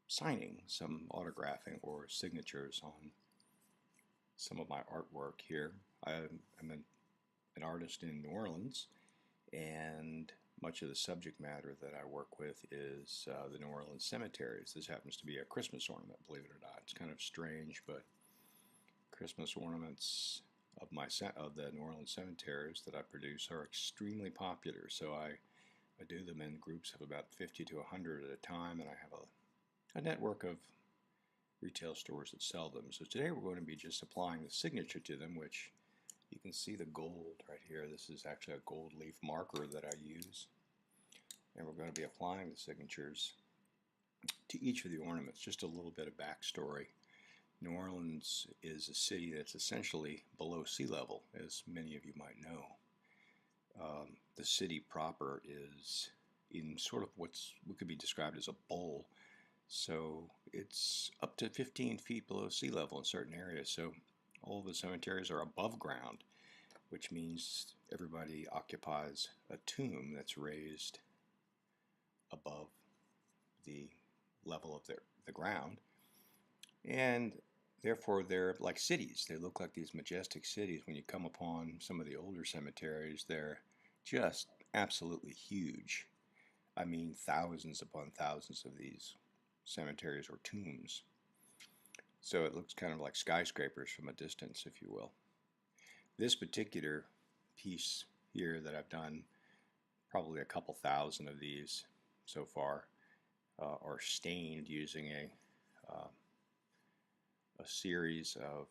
signing, some autographing or signatures on some of my artwork here. I'm an artist in New Orleans, and much of the subject matter that I work with is the New Orleans cemeteries. This happens to be a Christmas ornament, believe it or not. It's kind of strange, but Christmas ornaments of the New Orleans cemeteries that I produce are extremely popular. So I do them in groups of about 50 to 100 at a time, and I have a network of retail stores that sell them. So today we're going to be just applying the signature to them, which you can see the gold right here. This is actually a gold leaf marker that I use. And we're going to be applying the signatures to each of the ornaments. Just a little bit of backstory. New Orleans is a city that's essentially below sea level, as many of you might know. The city proper is in sort of what could be described as a bowl. So it's up to 15 feet below sea level in certain areas. So all of the cemeteries are above ground, which means everybody occupies a tomb that's raised above the level of the ground. And therefore, they're like cities. They look like these majestic cities. When you come upon some of the older cemeteries, they're just absolutely huge. I mean, thousands upon thousands of these cemeteries or tombs. So it looks kind of like skyscrapers from a distance, if you will. This particular piece here that I've done, probably a couple thousand of these so far, are stained using a series of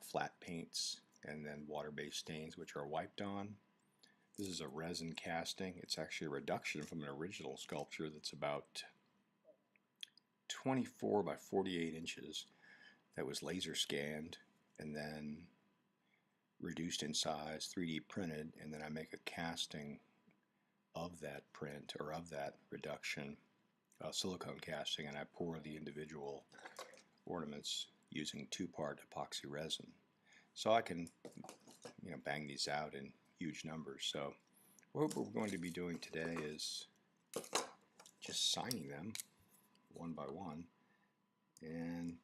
flat paints and then water-based stains which are wiped on. This is a resin casting. It's actually a reduction from an original sculpture that's about 24 by 48 inches that was laser scanned and then reduced in size, 3D printed, and then I make a casting of that print or of that reduction, silicone casting, and I pour the individual ornaments using 2-part epoxy resin. So I can bang these out in huge numbers. So what we're going to be doing today is just signing them one by one and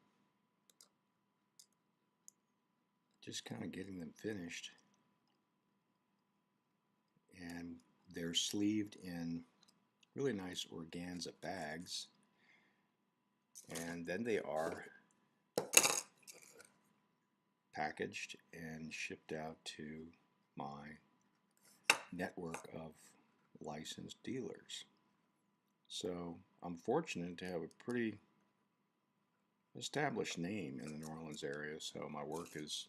just kind of getting them finished. And they're sleeved in really nice organza bags, and then they are packaged and shipped out to my network of licensed dealers. So I'm fortunate to have a pretty established name in the New Orleans area, so my work is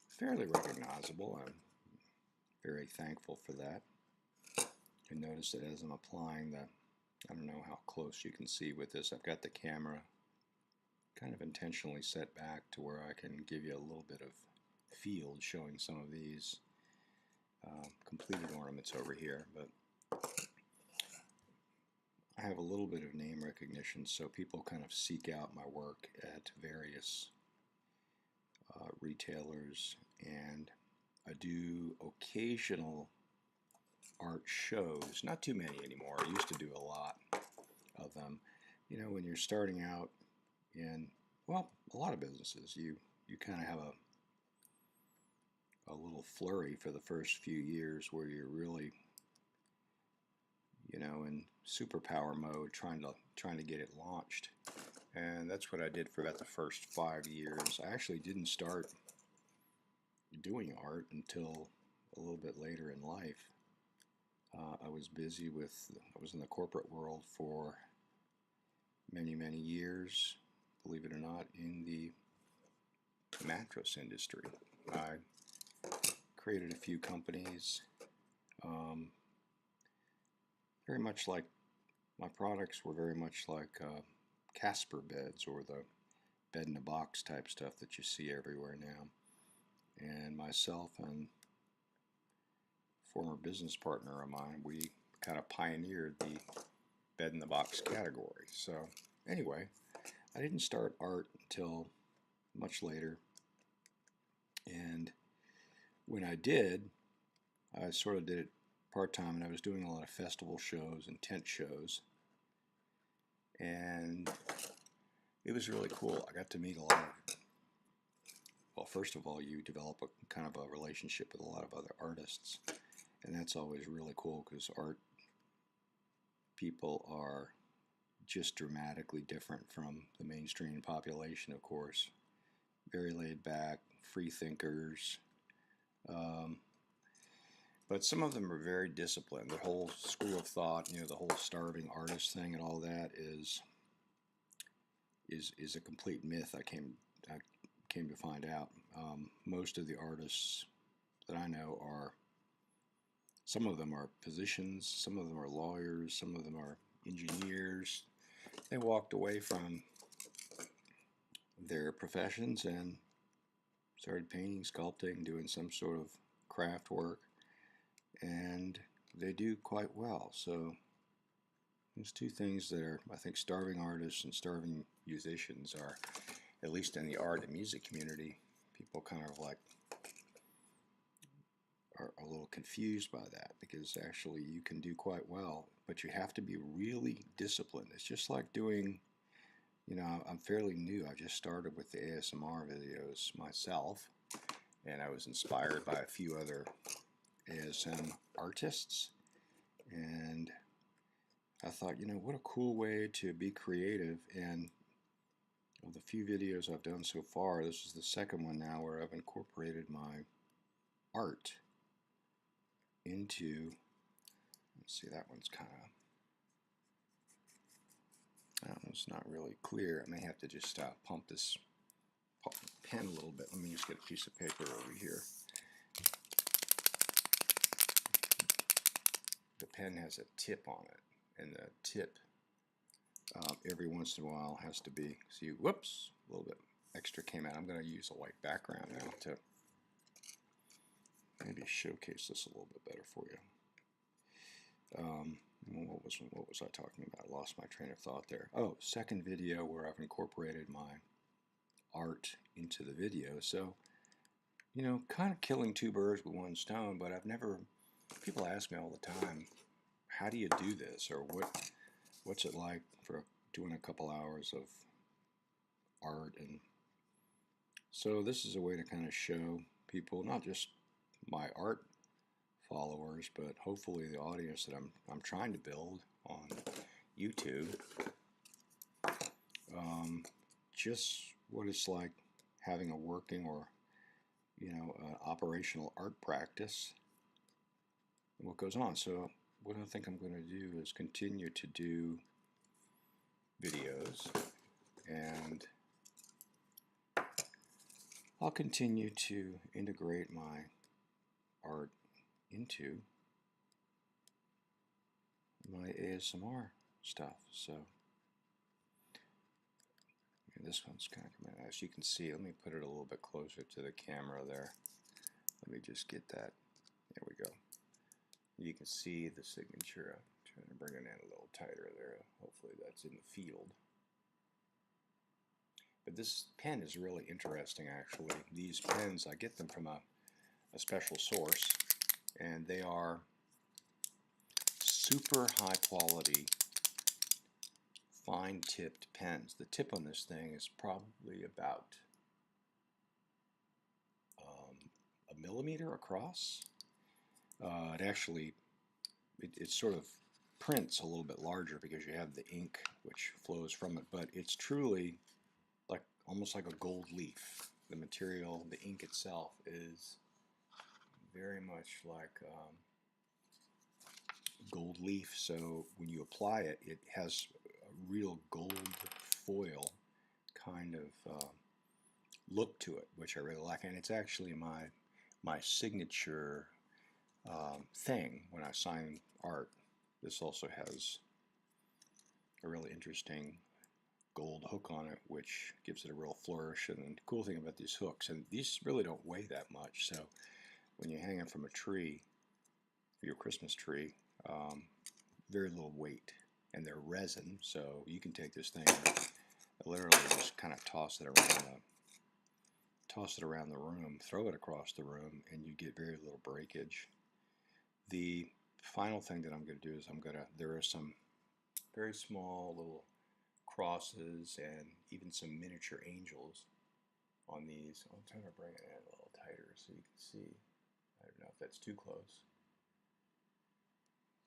fairly recognizable. I'm very thankful for that. You notice that as I'm applying the, I don't know how close you can see with this, I've got the camera kind of intentionally set back to where I can give you a little bit of field showing some of these completed ornaments over here. But I have a little bit of name recognition, so people kind of seek out my work at various retailers, and I do occasional art shows, not too many anymore. I used to do a lot of them. You know, when you're starting out in, well, a lot of businesses, you kind of have a little flurry for the first few years where you're really, in superpower mode, trying to get it launched. And that's what I did for about the first 5 years. I actually didn't start doing art until a little bit later in life. I was in the corporate world for many, many years, believe it or not, in the mattress industry. I created a few companies, very much like, my products were very much like Casper beds or the bed-in-a-box type stuff that you see everywhere now. And myself and former business partner of mine, we kind of pioneered the bed-in-the-box category. So anyway, I didn't start art until much later, and when I did, I sort of did it part-time, and I was doing a lot of festival shows and tent shows, and it was really cool. I got to meet a lot of, well, first of all, you develop a kind of a relationship with a lot of other artists, and that's always really cool because art people are just dramatically different from the mainstream population, of course. Very laid back, free thinkers. Um, but some of them are very disciplined. The whole school of thought, you know, the whole starving artist thing and all that is a complete myth. I came to find out. Most of the artists that I know are, some of them are physicians, some of them are lawyers, some of them are engineers. They walked away from their professions and started painting, sculpting, doing some sort of craft work, and they do quite well. So there's two things that are, I think, starving artists and starving musicians are, at least in the art and music community, people kind of like are a little confused by that, because actually you can do quite well, but you have to be really disciplined. It's just like doing, you know, I'm fairly new. I just started with the ASMR videos myself, and I was inspired by a few other ASM artists, and I thought, you know, what a cool way to be creative. And of the few videos I've done so far, this is the second one now where I've incorporated my art into, let's see, that one's kind of, that one's not really clear. I may have to just pump this pen a little bit. Let me just get a piece of paper over here. The pen has a tip on it, and the tip every once in a while has to be, see, whoops, a little bit extra came out. I'm going to use a white background now to maybe showcase this a little bit better for you. What was I talking about? I lost my train of thought there. Oh, second video where I've incorporated my art into the video. So, you know, kind of killing two birds with one stone, but I've never, people ask me all the time, how do you do this? Or what's it like for doing a couple hours of art? And so this is a way to kind of show people, not just my art followers, but hopefully the audience that I'm trying to build on YouTube, just what it's like having a working or, you know, operational art practice and what goes on. So what I think I'm going to do is continue to do videos, and I'll continue to integrate my art into my ASMR stuff. So this one's kind of coming out. As you can see, let me put it a little bit closer to the camera there. Let me just get that. There we go. You can see the signature. I'm trying to bring it in a little tighter there. Hopefully that's in the field. But this pen is really interesting, actually. These pens, I get them from a special source, and they are super high quality, fine tipped pens. The tip on this thing is probably about a millimeter across. It actually, it sort of prints a little bit larger because you have the ink which flows from it, but it's truly like almost like a gold leaf. The material, the ink itself, is very much like gold leaf, so when you apply it, it has a real gold foil kind of look to it, which I really like, and it's actually my signature thing when I sign art. This also has a really interesting gold hook on it, which gives it a real flourish. And the cool thing about these hooks, and these really don't weigh that much, so when you hang them from a tree, for your Christmas tree, very little weight, and they're resin, so you can take this thing and literally just kind of toss it around the room, throw it across the room, and you get very little breakage. The final thing that I'm going to do is there are some very small little crosses and even some miniature angels on these. I'm trying to bring it in a little tighter so you can see. I don't know if that's too close.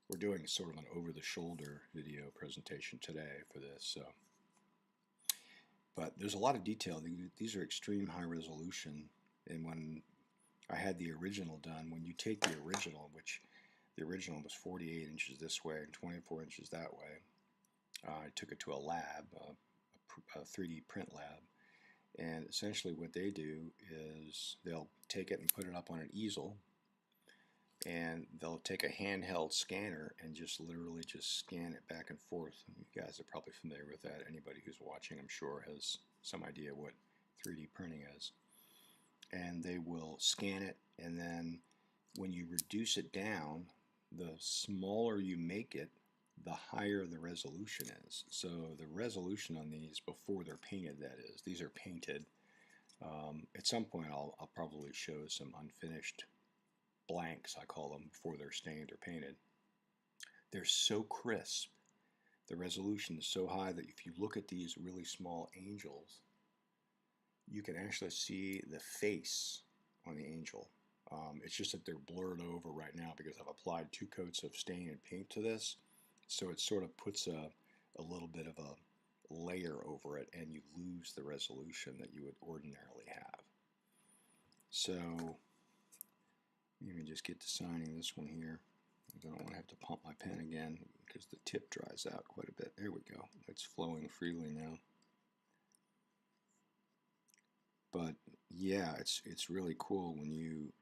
We're doing sort of an over-the-shoulder video presentation today for this, so. But there's a lot of detail. These are extreme high resolution, and when I had the original done, when you take the original, which the original was 48 inches this way and 24 inches that way, I took it to a lab, a 3D print lab, and essentially what they do is they'll take it and put it up on an easel, and they'll take a handheld scanner and just literally just scan it back and forth. You guys are probably familiar with that. Anybody who's watching, I'm sure, has some idea what 3D printing is. And they will scan it, and then when you reduce it down, the smaller you make it, the higher the resolution is. So the resolution on these, before they're painted, that is, these are painted. At some point I'll probably show some unfinished blanks, I call them, before they're stained or painted. They're so crisp, the resolution is so high that if you look at these really small angels, you can actually see the face on the angel. It's just that they're blurred over right now because I've applied 2 coats of stain and paint to this, so it sort of puts a little bit of a layer over it, and you lose the resolution that you would ordinarily have. So let me just get to signing this one here. I don't want to have to pump my pen again because the tip dries out quite a bit. There we go. It's flowing freely now. But yeah, it's really cool when you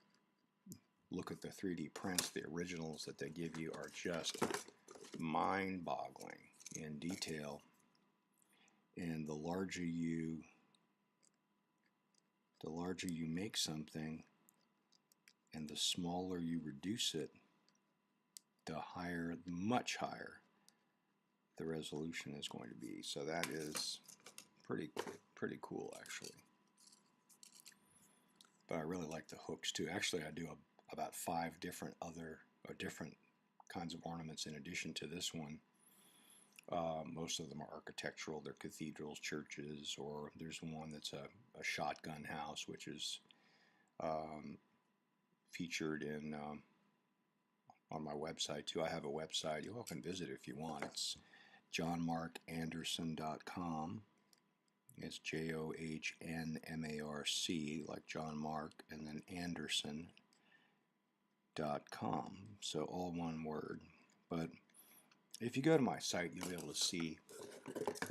look at the 3D prints. The originals that they give you are just mind-boggling in detail. And the larger you make something and the smaller you reduce it, the higher, much higher the resolution is going to be. So that is pretty cool, actually. But I really like the hooks too. Actually, I do about 5 different kinds of ornaments in addition to this one. Most of them are architectural. They're cathedrals, churches, or there's one that's a shotgun house, which is featured in on my website too. I have a website. You all can visit if you want. It's johnmarcanderson.com. It's JOHNMARC, like John Mark, and then Anderson.com. So all one word. But if you go to my site, you'll be able to see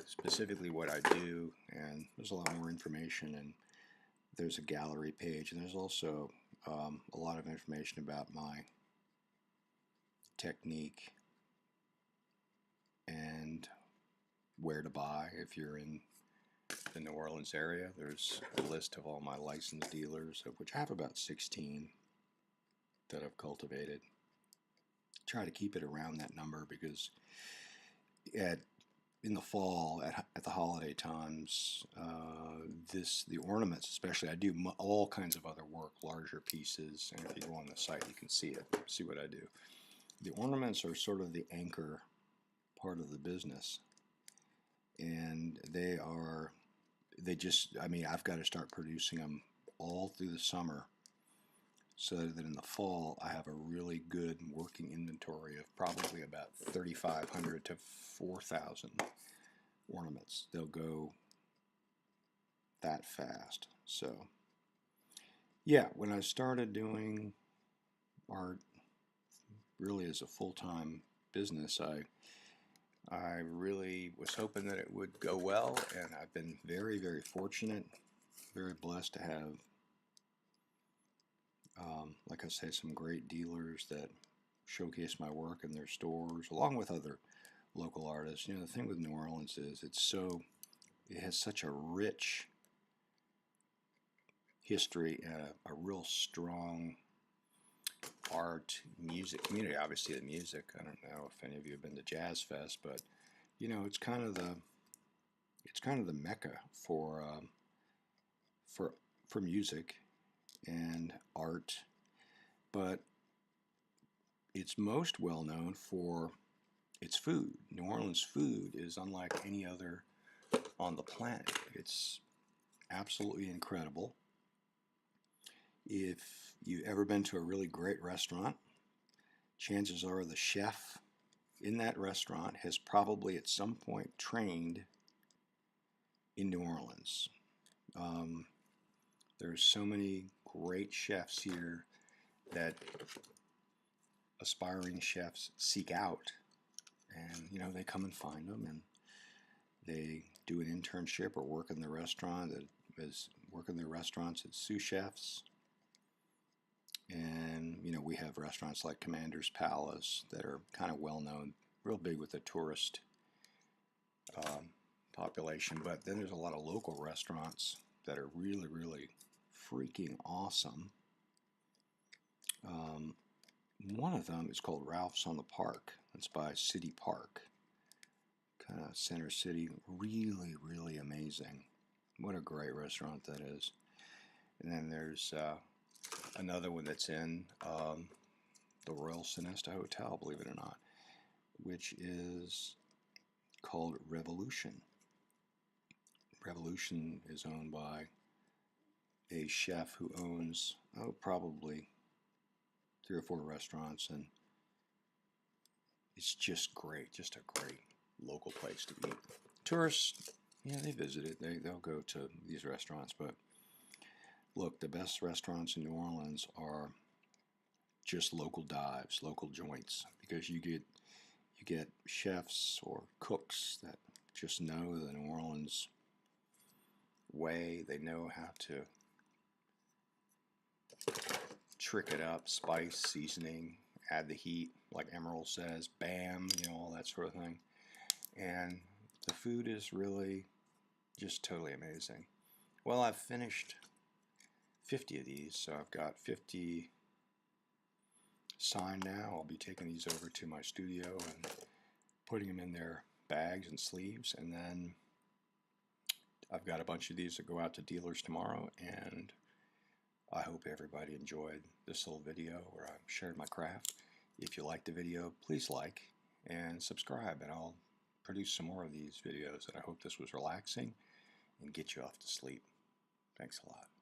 specifically what I do, and there's a lot more information, and there's a gallery page, and there's also a lot of information about my technique and where to buy. If you're in the New Orleans area, there's a list of all my licensed dealers, of which I have about 16 that I've cultivated. Try to keep it around that number because in the fall, at the holiday times, the ornaments especially, I do all kinds of other work, larger pieces, and if you go on the site, you can see it, see what I do. The ornaments are sort of the anchor part of the business, and I've got to start producing them all through the summer so that in the fall I have a really good working inventory of probably about 3,500 to 4,000 ornaments. They'll go that fast. So yeah, when I started doing art really as a full-time business, I really was hoping that it would go well, and I've been very, very fortunate, very blessed to have, like I say, some great dealers that showcase my work in their stores, along with other local artists. You know, the thing with New Orleans is it has such a rich history and a real strong art, music community. Obviously, the music. I don't know if any of you have been to Jazz Fest, but you know, it's kind of the mecca for music and art. But it's most well known for its food. New Orleans food is unlike any other on the planet. It's absolutely incredible. If you've ever been to a really great restaurant, chances are the chef in that restaurant has probably at some point trained in New Orleans. Um, there's so many great chefs here that aspiring chefs seek out, and they come and find them, and they do an internship or work in the restaurant work in their restaurants as sous chefs. And we have restaurants like Commander's Palace that are kind of well known, real big with the tourist population. But then there's a lot of local restaurants that are really, really freaking awesome. One of them is called Ralph's on the Park. It's by City Park, kind of Center City. Really, really amazing. What a great restaurant that is. And then there's another one that's in the Royal Sonesta Hotel, believe it or not, which is called Revolution. Revolution is owned by a chef who owns, probably 3 or 4 restaurants, and it's just great, just a great local place to eat. Tourists, they visit it, they'll go to these restaurants, but look, the best restaurants in New Orleans are just local dives, local joints, because you get chefs or cooks that just know the New Orleans way. They know how to trick it up, spice, seasoning, add the heat, like Emerald says, bam, all that sort of thing. And the food is really just totally amazing. Well, I've finished 50 of these, so I've got 50 signed now. I'll be taking these over to my studio and putting them in their bags and sleeves, and then I've got a bunch of these that go out to dealers tomorrow, and I hope everybody enjoyed this little video where I shared my craft. If you liked the video, please like and subscribe, and I'll produce some more of these videos, and I hope this was relaxing and get you off to sleep. Thanks a lot.